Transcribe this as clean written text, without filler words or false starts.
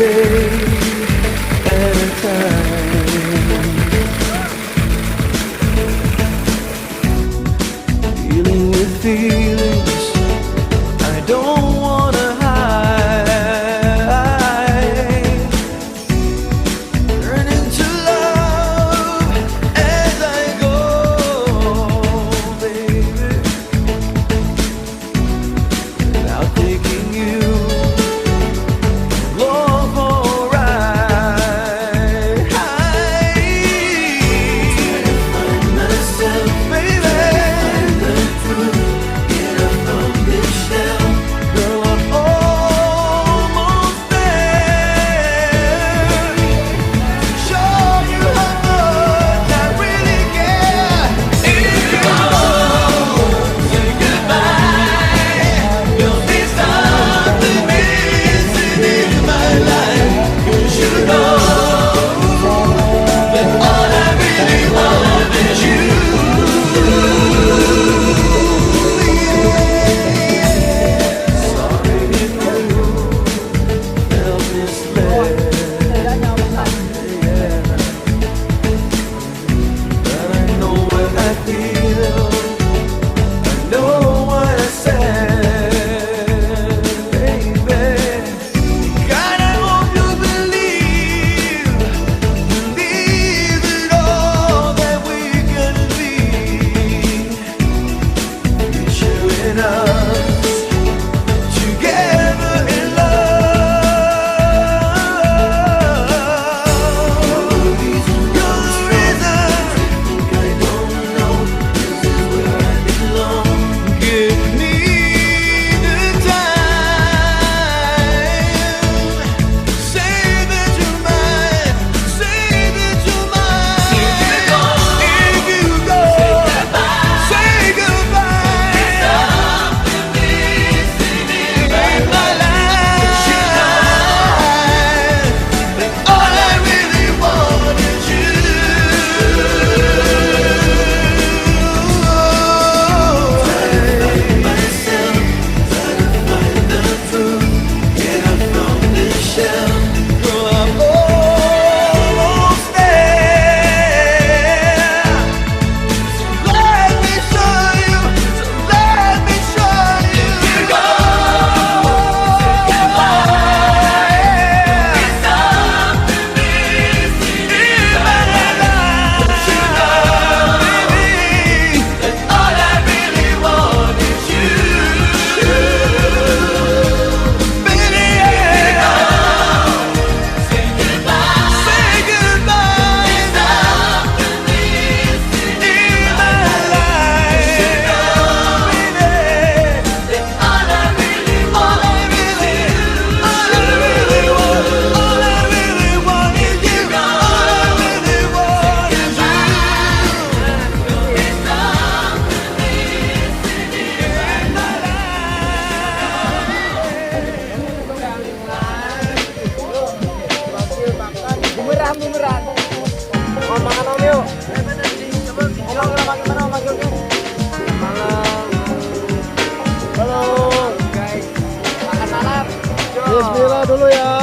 day at a time. Dealing with feelings I don't wanna hide. Turning to love as I go, baby. Without taking you along for a ride. Trying to find myself, baby. Find the truth, get up from this shell. Girl, I'm almost there. Show you how much I really care. If you go, say goodbye. There'll be something missing in my life. You should know that all I really want is you. Sorry if you felt misled. But I know what I feel. I know what I said, baby. God, I hope you believe in all that we can be. Picturing us together in love. You're the reason I don't know this is where I belong. Give me the time. Say that you're mine. Say that you're mine. If you go, say goodbye. There's something missing in my life. That all I really want is you. Myself, try to find the truth, get up from this shell. Girl, I'm almost there. Let me show you, so let me show you. If you go, say goodbye. There's something missing in my life. You know, baby, that all I really want is you. Baby, yeah. Say goodbye. Say goodbye. There's something missing in my life. You know, baby, that all I really want is you. All I really want is you. All I really want is you. Bumeran. Mau makan om yuk. Om makan mana om manggilnya? Malam. Halo guys, makan malam. Bismillah dulu ya.